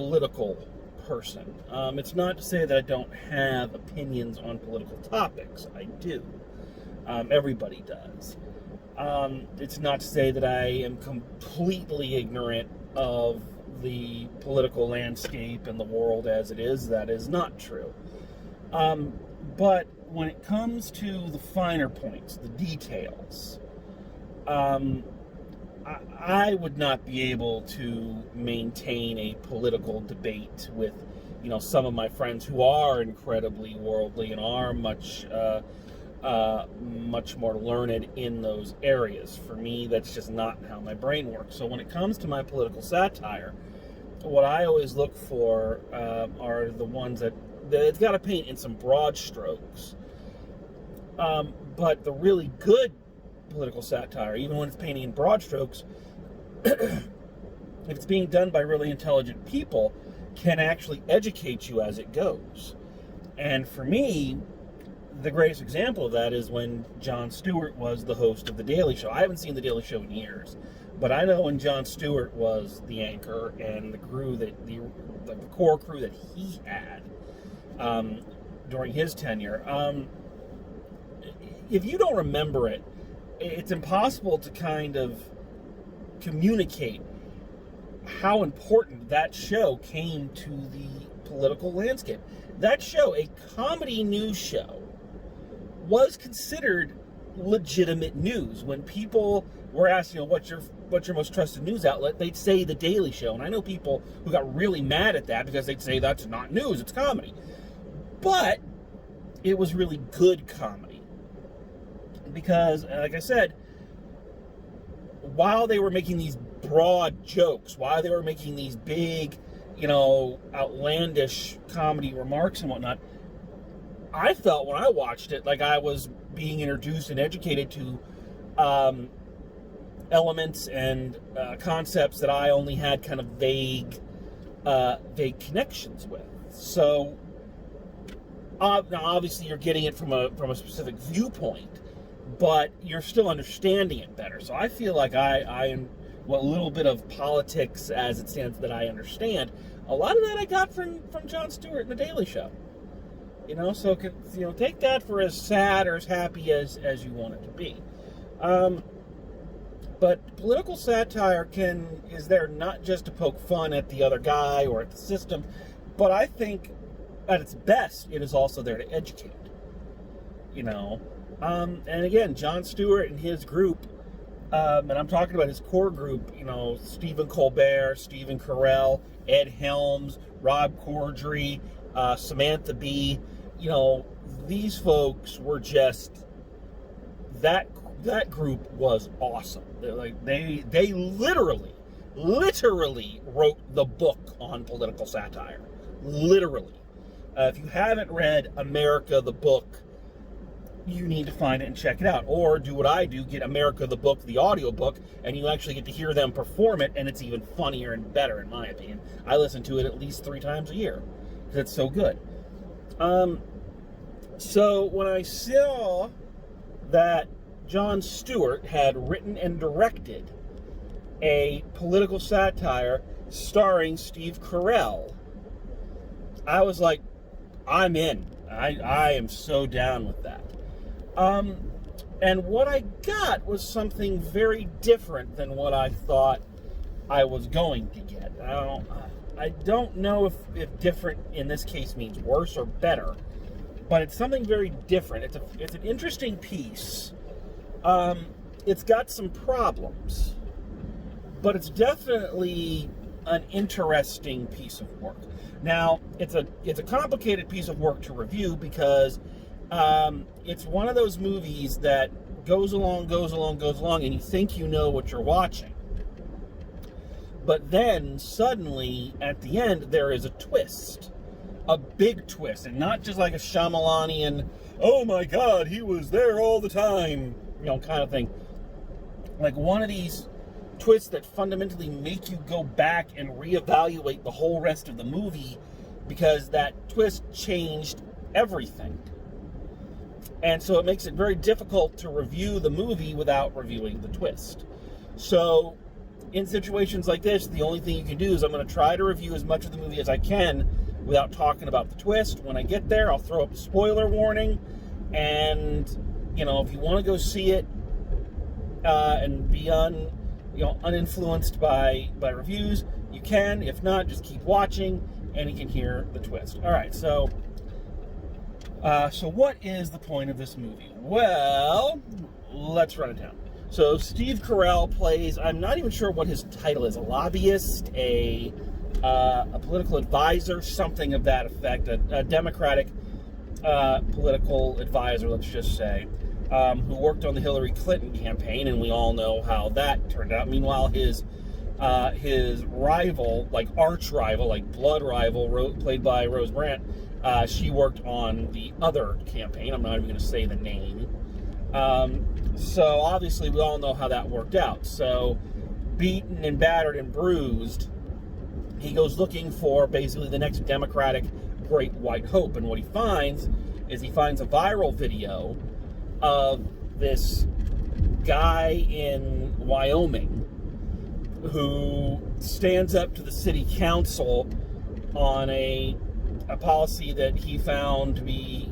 political person. It's not to say that I don't have opinions on political topics. I do. Everybody does. It's not to say that I am completely ignorant of the political landscape and the world as it is. That is not true. But when it comes to the finer points, the details, I would not be able to maintain a political debate with, some of my friends who are incredibly worldly and are much more learned in those areas. For me, that's just not how my brain works. So when it comes to my political satire, what I always look for are the ones that it's got to paint in some broad strokes. But the really good political satire, even when it's painting in broad strokes, if it's being done by really intelligent people, can actually educate you as it goes. And for me, the greatest example of that is when Jon Stewart was the host of The Daily Show. I haven't seen The Daily Show in years, but I know when Jon Stewart was the anchor and the crew the core crew that he had during his tenure. If you don't remember it, it's impossible to kind of communicate how important that show came to the political landscape. That show, a comedy news show, was considered legitimate news. When people were asked, what's your most trusted news outlet, they'd say The Daily Show. And I know people who got really mad at that because they'd say that's not news, it's comedy. But it was really good comedy. Because, like I said, while they were making these broad jokes, while they were making these big, outlandish comedy remarks and whatnot, I felt when I watched it like I was being introduced and educated to elements and concepts that I only had kind of vague connections with. So, now obviously you're getting it from a specific viewpoint, but you're still understanding it better. So I feel like I am, what little bit of politics as it stands that I understand, a lot of that I got from Jon Stewart and The Daily Show. So take that for as sad or as happy as you want it to be. But political satire is there not just to poke fun at the other guy or at the system, but I think at its best it is also there to educate. And again, Jon Stewart and his group, and I'm talking about his core group, Stephen Colbert, Stephen Carell, Ed Helms, Rob Corddry, Samantha Bee, these folks were just, that group was awesome. They literally wrote the book on political satire. Literally. If you haven't read America the Book, you need to find it and check it out. Or do what I do, get America the Book, the audiobook, and you actually get to hear them perform it, and it's even funnier and better, in my opinion. I listen to it at least 3 times a year, because it's so good. So when I saw that Jon Stewart had written and directed a political satire starring Steve Carell, I was like, I'm in. I am so down with that. And what I got was something very different than what I thought I was going to get. I don't know if different in this case means worse or better, but it's something very different. It's an interesting piece. It's got some problems, but it's definitely an interesting piece of work. Now, it's a complicated piece of work to review because it's one of those movies that goes along, and you think you know what you're watching. But then, suddenly, at the end, there is a twist. A big twist. And not just like a Shyamalanian, oh my God, he was there all the time, kind of thing. Like one of these twists that fundamentally make you go back and reevaluate the whole rest of the movie because that twist changed everything. And so it makes it very difficult to review the movie without reviewing the twist. So in situations like this, the only thing you can do is I'm going to try to review as much of the movie as I can without talking about the twist. When I get there, I'll throw up a spoiler warning, and if you want to go see it and be uninfluenced by reviews, you can. If not, just keep watching, and you can hear the twist. All right, so what is the point of this movie? Well, let's run it down. So Steve Carell plays, I'm not even sure what his title is, a lobbyist, a political advisor, something of that effect, a Democratic political advisor, let's just say, who worked on the Hillary Clinton campaign, and we all know how that turned out. Meanwhile, his rival, like arch rival, like blood rival, played by Rose Brandt, she worked on the other campaign. I'm not even going to say the name. So obviously we all know how that worked out. So beaten and battered and bruised, he goes looking for basically the next Democratic great white hope. And what he finds is a viral video of this guy in Wyoming who stands up to the city council on a policy that he found to be,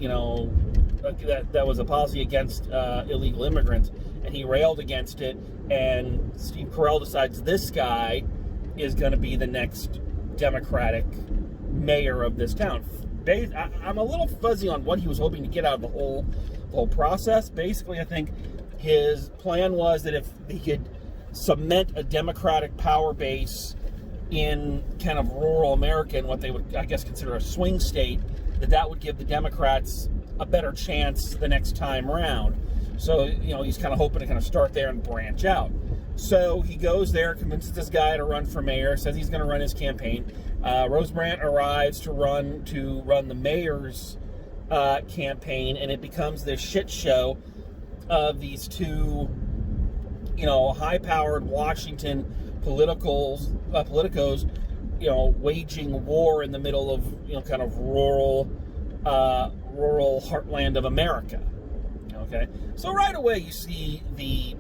that was a policy against illegal immigrants, and he railed against it, and Steve Carell decides this guy is going to be the next Democratic mayor of this town. I'm a little fuzzy on what he was hoping to get out of the whole process. Basically, I think his plan was that if he could cement a Democratic power base in kind of rural America, in what they would, I guess, consider a swing state, that would give the Democrats a better chance the next time around. So, he's kind of hoping to kind of start there and branch out. So he goes there, convinces this guy to run for mayor, says he's going to run his campaign. Rose Brandt arrives to run the mayor's campaign, and it becomes this shit show of these two, high-powered Washington politicos, waging war in the middle of, kind of rural heartland of America. Okay, so right away you see the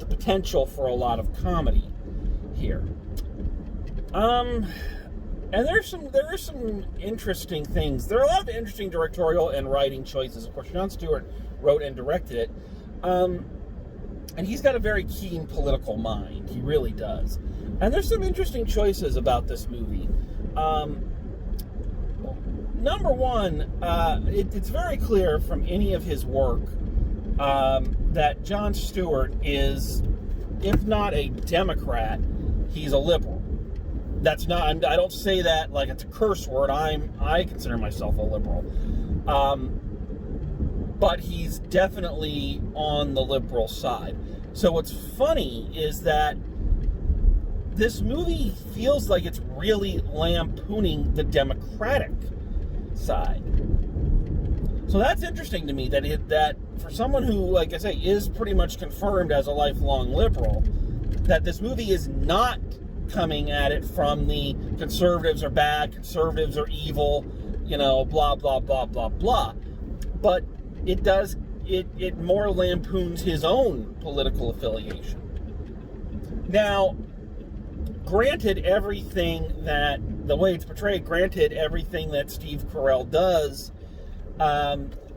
potential for a lot of comedy here. And there are some interesting things. There are a lot of interesting directorial and writing choices. Of course, Jon Stewart wrote and directed it. And he's got a very keen political mind. He really does. And there's some interesting choices about this movie. Number one, it's very clear from any of his work that Jon Stewart is, if not a Democrat, he's a liberal. That's not, I don't say that like it's a curse word. I consider myself a liberal. But he's definitely on the liberal side. So what's funny is that this movie feels like it's really lampooning the Democratic side. So that's interesting to me, that for someone who, like I say, is pretty much confirmed as a lifelong liberal, that this movie is not coming at it from the conservatives are bad, conservatives are evil, blah, blah, blah, blah, blah. But it more lampoons his own political affiliation. Now, granted everything that, the way it's portrayed, granted everything that Steve Carell does,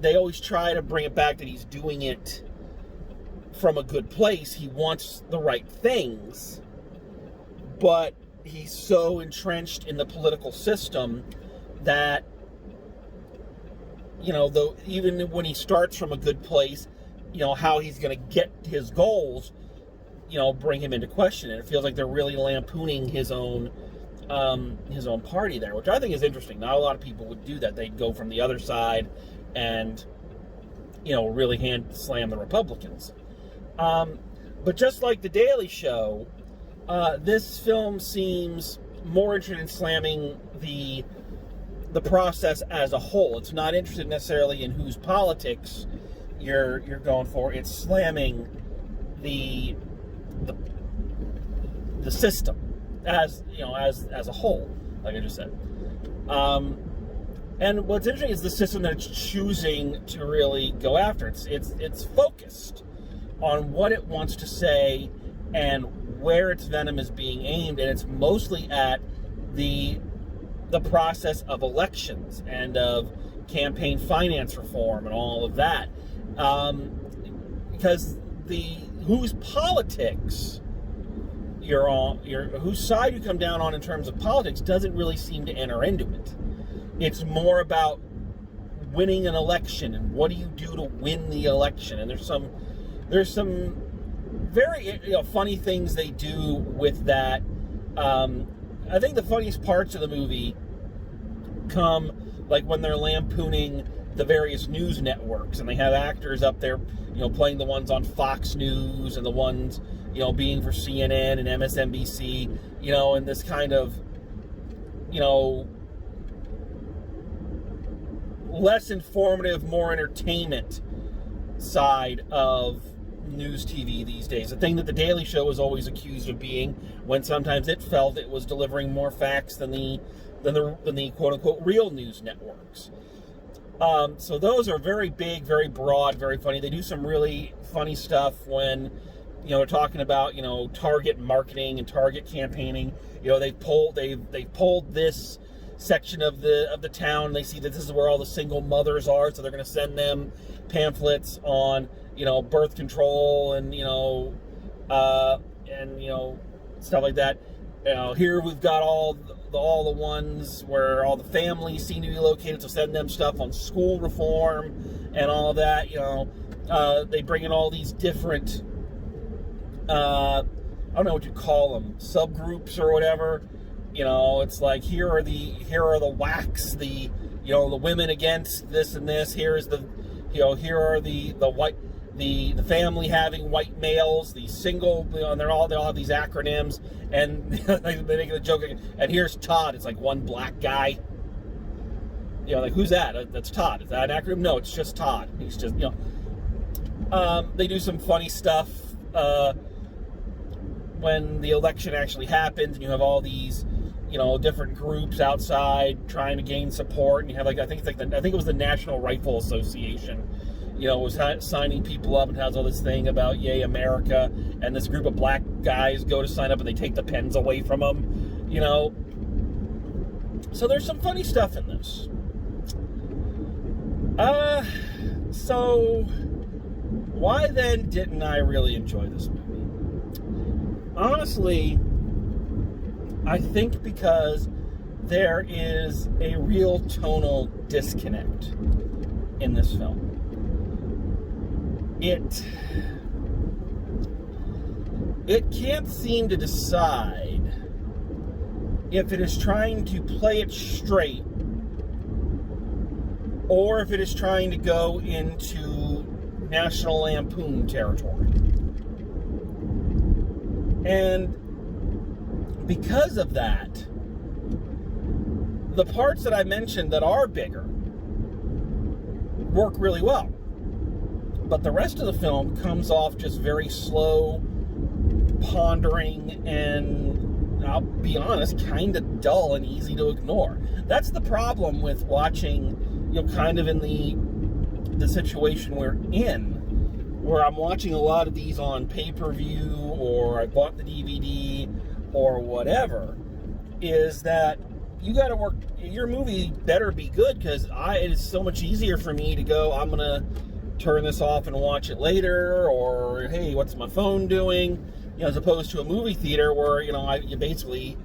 they always try to bring it back that he's doing it from a good place. He wants the right things, but he's so entrenched in the political system that, though even when he starts from a good place, how he's going to get his goals, bring him into question. And it feels like they're really lampooning his own party there, which I think is interesting. Not a lot of people would do that. They'd go from the other side and, really hand slam the Republicans. But just like The Daily Show, this film seems more interested in slamming the process as a whole. It's not interested necessarily in whose politics you're going for. It's slamming the system as a whole, like I just said. And what's interesting is the system that it's choosing to really go after. It's focused on what it wants to say and where its venom is being aimed, and it's mostly at the process of elections and of campaign finance reform and all of that, because whose politics you're on, whose side you come down on in terms of politics doesn't really seem to enter into it. It's more about winning an election and what do you do to win the election. And there's some very funny things they do with that. I think the funniest parts of the movie come like when they're lampooning the various news networks, and they have actors up there, playing the ones on Fox News and the ones, being for CNN and MSNBC, and this kind of, less informative, more entertainment side of news TV these days. The thing that The Daily Show was always accused of being, when sometimes it felt it was delivering more facts than the quote-unquote real news networks. So those are very big, very broad, very funny. They do some really funny stuff when, they're talking about, target marketing and target campaigning. They've pulled this section of the town, and they see that this is where all the single mothers are, so they're going to send them pamphlets on, birth control and, stuff like that. Here we've got all the ones where all the families seem to be located, so send them stuff on school reform and all of that. They bring in all these different, I don't know what you call them, subgroups or whatever. It's like here are the whacks, the women against this and this. Here's the, here are the white. The family having white males, the single, and they all have these acronyms, and they make a joke. And here's Todd. It's like one black guy. Like, who's that? That's Todd. Is that an acronym? No, it's just Todd. He's just, they do some funny stuff when the election actually happens, and you have all these, different groups outside trying to gain support, and you have I think it was the National Rifle Association. Was signing people up and has all this thing about Yay America, and this group of black guys go to sign up and they take the pens away from them, So there's some funny stuff in this. So why then didn't I really enjoy this movie? Honestly, I think because there is a real tonal disconnect in this film. It can't seem to decide if it is trying to play it straight or if it is trying to go into National Lampoon territory. And because of that, the parts that I mentioned that are bigger work really well. But the rest of the film comes off just very slow, pondering, and I'll be honest, kind of dull and easy to ignore. That's the problem with watching, kind of in the situation we're in, where I'm watching a lot of these on pay-per-view, or I bought the DVD, or whatever, is that you got to work, your movie better be good, because it is so much easier for me to go, I'm going to turn this off and watch it later, or hey, what's my phone doing, as opposed to a movie theater where you basically,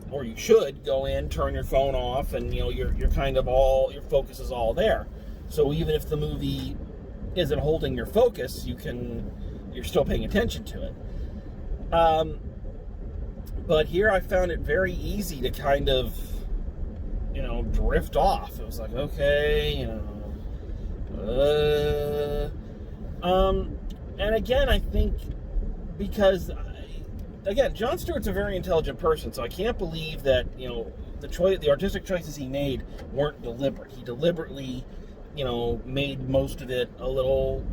or you should go in, turn your phone off, and you're kind of all, your focus is all there. So even if the movie isn't holding your focus, you're still paying attention to it. But here I found it very easy to kind of drift off. It was like, okay, and again, I think because, Jon Stewart's a very intelligent person, so I can't believe that, the artistic choices he made weren't deliberate. He deliberately, made most of it a little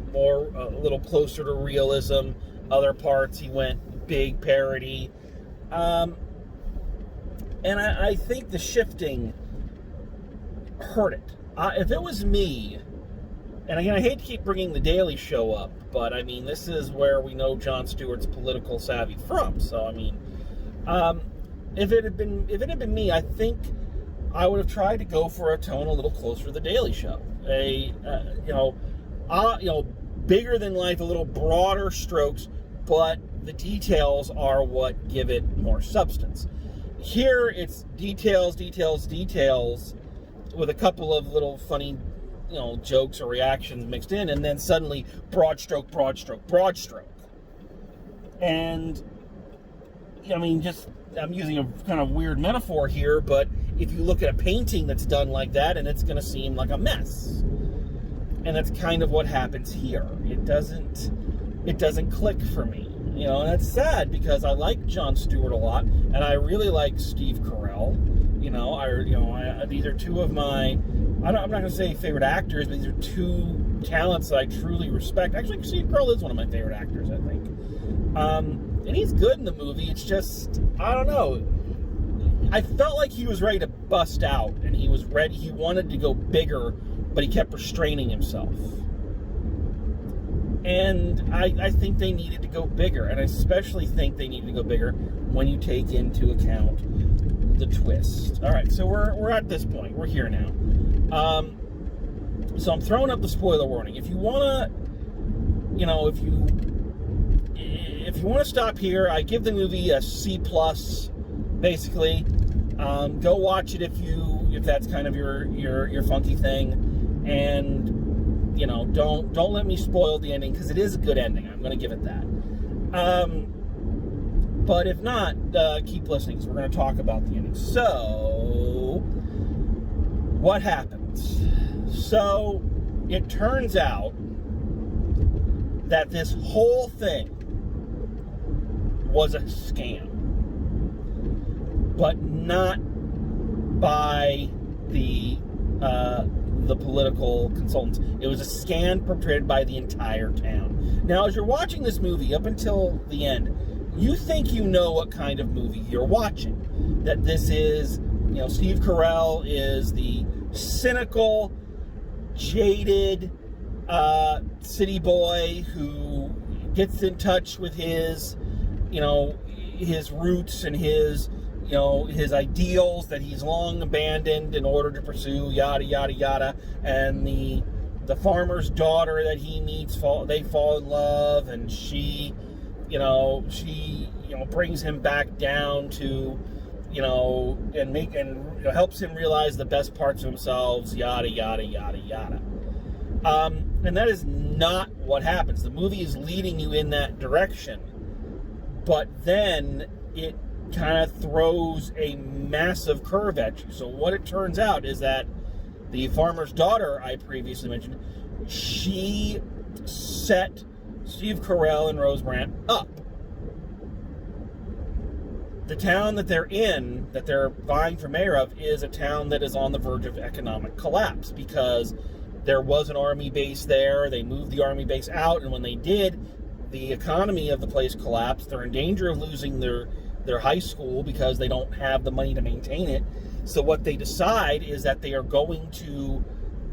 closer to realism. Other parts, he went big parody. And I think the shifting hurt it. If it was me, And again, I hate to keep bringing the Daily Show up, but I mean, this is where we know Jon Stewart's political savvy from. So I mean, if it had been me, I think I would have tried to go for a tone a little closer to the Daily Show, bigger than life, a little broader strokes, but the details are what give it more substance. Here, it's details, with a couple of little funny, jokes or reactions mixed in, and then suddenly broad stroke. And, I mean, I'm using a kind of weird metaphor here, but if you look at a painting that's done like that, and it's going to seem like a mess. And that's kind of what happens here. It doesn't click for me. And that's sad because I like Jon Stewart a lot, and I really like Steve Carell. These are two of my, I'm not going to say favorite actors, but these are two talents that I truly respect. Actually, Steve Carell is one of my favorite actors, I think. And he's good in the movie. It's just, I don't know. I felt like he was ready to bust out, and he wanted to go bigger, but he kept restraining himself. And I think they needed to go bigger, and I especially think they needed to go bigger when you take into account the twist. All right, so we're at this point. We're here now. So I'm throwing up the spoiler warning. If you want to stop here, I give the movie a C+, basically. Go watch it if that's kind of your funky thing, and don't let me spoil the ending, because it is a good ending. I'm going to give it that. But if not, keep listening, because we're going to talk about the ending. So, what happens? So, it turns out that this whole thing was a scam. But not by the political consultants. It was a scam perpetrated by the entire town. Now, as you're watching this movie up until the end, you think you know what kind of movie you're watching. That this is, Steve Carell is the cynical, jaded city boy who gets in touch with his roots and his ideals that he's long abandoned in order to pursue, yada, yada, yada. And the farmer's daughter that he meets, they fall in love, and she brings him back down to, and helps him realize the best parts of themselves, yada, yada, yada, yada. And that is not what happens. The movie is leading you in that direction, but then it kind of throws a massive curve at you. So what it turns out is that the farmer's daughter I previously mentioned, she set Steve Carell and Rose Brandt up. The town that they're in, that they're vying for mayor of, is a town that is on the verge of economic collapse because there was an army base there. They moved the army base out, and when they did, the economy of the place collapsed. They're in danger of losing their high school because they don't have the money to maintain it. So what they decide is that they are going to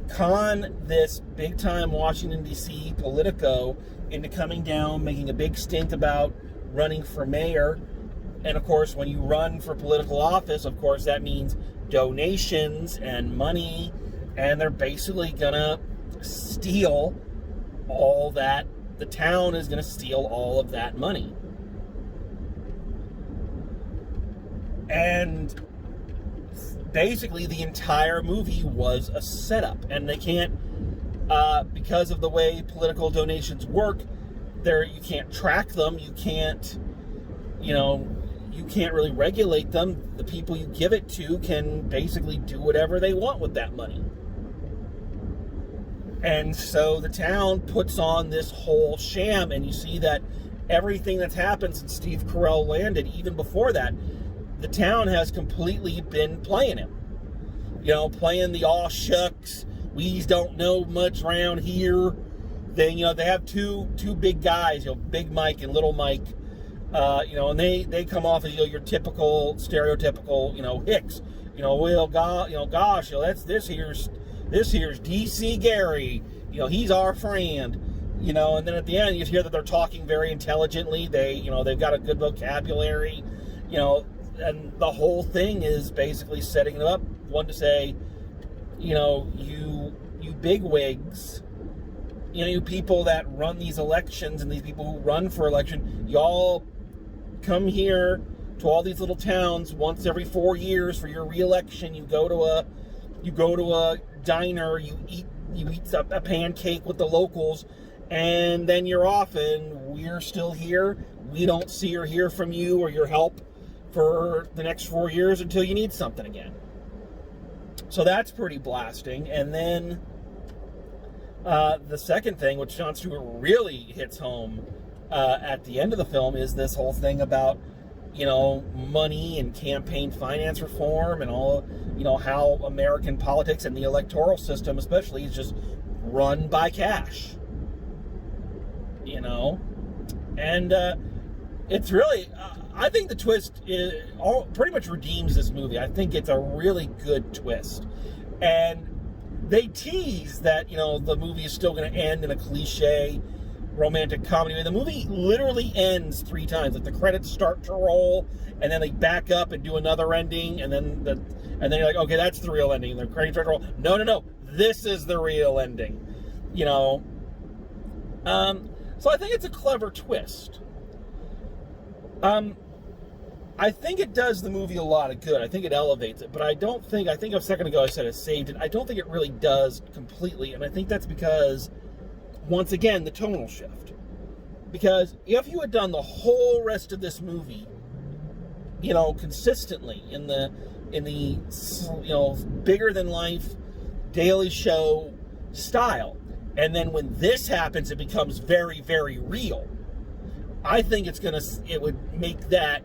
con this big-time Washington, D.C. Politico into coming down, making a big stint about running for mayor. And, of course, when you run for political office, of course, that means donations and money. And they're basically going to steal all that. The town is going to steal all of that money. And basically the entire movie was a setup, and they can't, because of the way political donations work, you can't track them, you can't really regulate them. The people you give it to can basically do whatever they want with that money. And so the town puts on this whole sham, and you see that everything that's happened since Steve Carell landed, even before that, the town has completely been playing him. Playing the aw shucks, we don't know much around here. Then, they have two big guys, Big Mike and Little Mike, and they come off as, your typical, stereotypical, hicks. Gosh, that's this here's DC Gary. he's our friend. And then at the end you hear that they're talking very intelligently. They've got a good vocabulary, and the whole thing is basically setting them up, one to say, you bigwigs, you people that run these elections and these people who run for election, y'all come here to all these little towns once every 4 years for your re-election. You go to a diner, you eat a pancake with the locals, and then you're off, and we're still here. We don't see or hear from you or your help for the next 4 years until you need something again. So that's pretty blasting. And then the second thing, which Jon Stewart really hits home at the end of the film, is this whole thing about, money and campaign finance reform and all, how American politics and the electoral system especially is just run by cash. And it's really, I think the twist pretty much redeems this movie. I think it's a really good twist. And they tease that, the movie is still going to end in a cliche romantic comedy. The movie literally ends 3 times. Like, the credits start to roll, and then they back up and do another ending, and then you're like, okay, that's the real ending. And the credits start to roll. No. This is the real ending. So I think it's a clever twist. I think it does the movie a lot of good. I think it elevates it, but I think a second ago I said it saved it. I don't think it really does completely, and I think that's because, once again, the tonal shift. Because if you had done the whole rest of this movie, consistently in the bigger than life Daily Show style, and then when this happens, it becomes very, very real. I think it would make that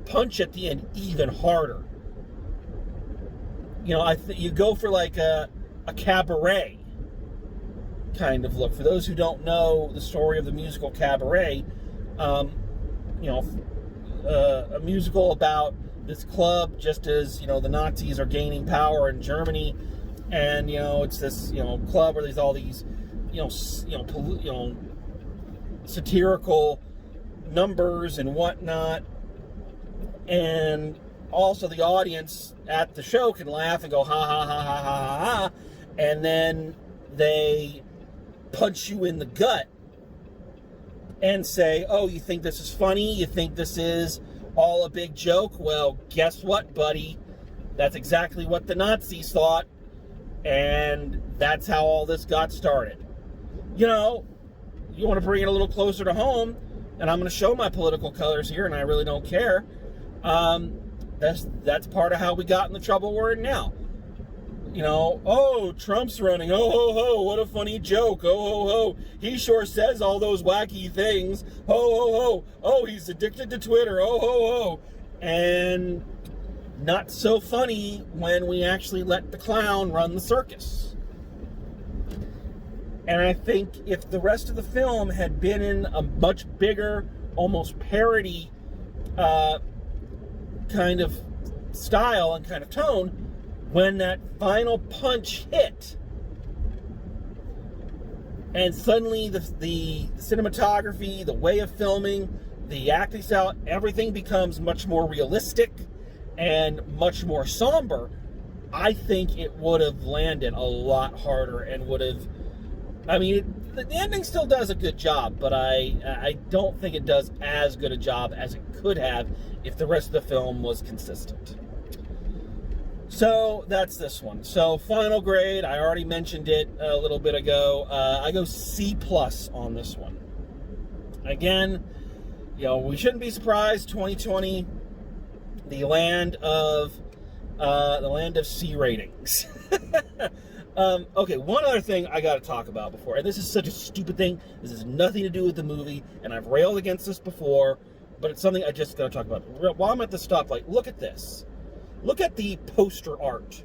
punch at the end even harder. You go for like a cabaret kind of look. For those who don't know the story of the musical Cabaret, a musical about this club just as, the Nazis are gaining power in Germany. And, it's this, club where there's all these, satirical numbers and whatnot. And also the audience at the show can laugh and go, ha, ha, ha, ha, ha, ha, ha. And then they punch you in the gut and say, oh, you think this is funny? You think this is all a big joke? Well, guess what, buddy? That's exactly what the Nazis thought. And that's how all this got started. You want to bring it a little closer to home, and I'm going to show my political colors here, and I really don't care. That's part of how we got in the trouble we're in now. Oh, Trump's running. Oh, ho, ho, what a funny joke. Oh, ho, ho, he sure says all those wacky things. Ho, ho, ho. Oh, he's addicted to Twitter. Oh, ho, ho. And not so funny when we actually let the clown run the circus. And I think if the rest of the film had been in a much bigger, almost parody kind of style and kind of tone, when that final punch hit, and suddenly the cinematography, the way of filming, the acting style, everything becomes much more realistic and much more somber, I think it would have landed a lot harder and would have, the ending still does a good job, but I don't think it does as good a job as it could have if the rest of the film was consistent. So that's this one. So final grade, I already mentioned it a little bit ago. I go C+ on this one. Again, we shouldn't be surprised. 2020, the land of C ratings. Okay, one other thing I got to talk about before, and this is such a stupid thing. This has nothing to do with the movie, and I've railed against this before, but it's something I just got to talk about. While I'm at the stoplight, look at this. Look at the poster art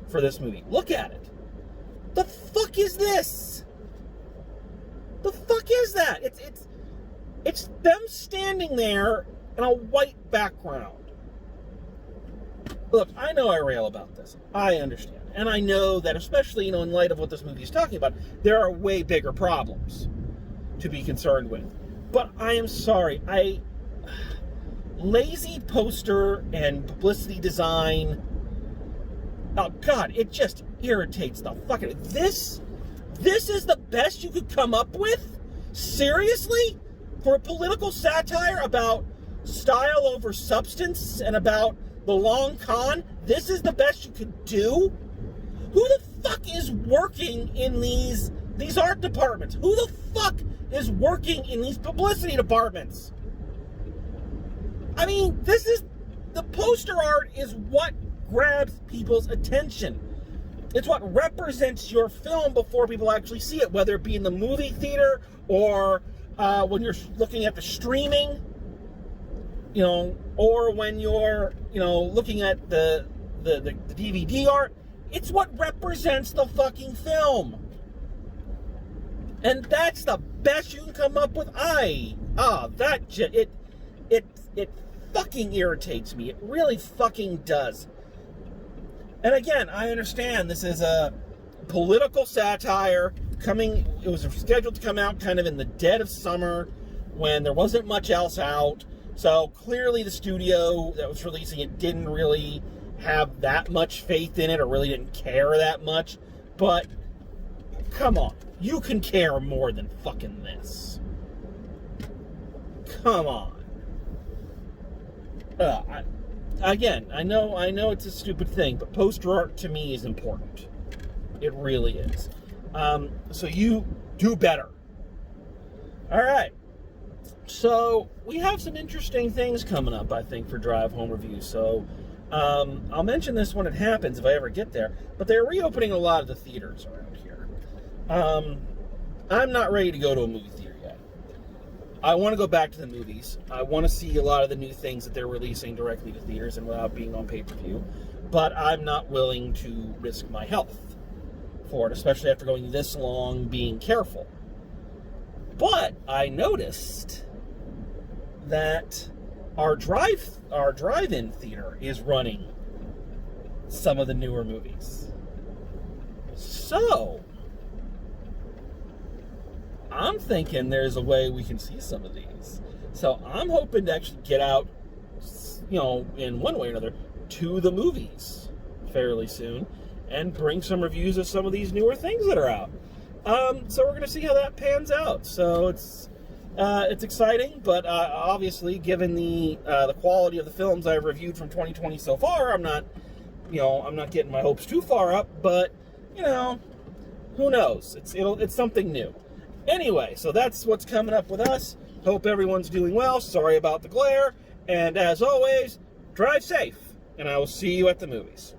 for this movie. Look at it. The fuck is this? The fuck is that? It's them standing there in a white background. Look, I know I rail about this. I understand. And I know that, especially, in light of what this movie is talking about, there are way bigger problems to be concerned with. But I am sorry, lazy poster and publicity design, oh God, it just irritates the fucking... This is the best you could come up with? Seriously? For a political satire about style over substance and about the long con, this is the best you could do? Who the fuck is working in these art departments? Who the fuck is working in these publicity departments? I mean, the poster art is what grabs people's attention. It's what represents your film before people actually see it, whether it be in the movie theater or when you're looking at the streaming, or when you're, looking at the DVD art. It's what represents the fucking film. And that's the best you can come up with. It fucking irritates me. It really fucking does. And again, I understand this is a political satire it was scheduled to come out kind of in the dead of summer when there wasn't much else out. So clearly the studio that was releasing it didn't really have that much faith in it or really didn't care that much. But come on, you can care more than fucking this. Come on. Again, I know it's a stupid thing, but poster art to me is important. It really is. So you do better. All right. So we have some interesting things coming up, I think, for Drive Home Review. So I'll mention this when it happens, if I ever get there. But they're reopening a lot of the theaters around here. I'm not ready to go to a movie theater yet. I want to go back to the movies. I want to see a lot of the new things that they're releasing directly to theaters and without being on pay-per-view. But I'm not willing to risk my health for it, especially after going this long being careful. But I noticed that our drive-in theater is running some of the newer movies. So I'm thinking there's a way we can see some of these. So I'm hoping to actually get out, in one way or another, to the movies fairly soon and bring some reviews of some of these newer things that are out. So we're going to see how that pans out. So it's exciting, but obviously, given the quality of the films I've reviewed from 2020 so far, I'm not getting my hopes too far up. But who knows? It's something new. Anyway, so that's what's coming up with us. Hope everyone's doing well. Sorry about the glare, and as always, drive safe. And I will see you at the movies.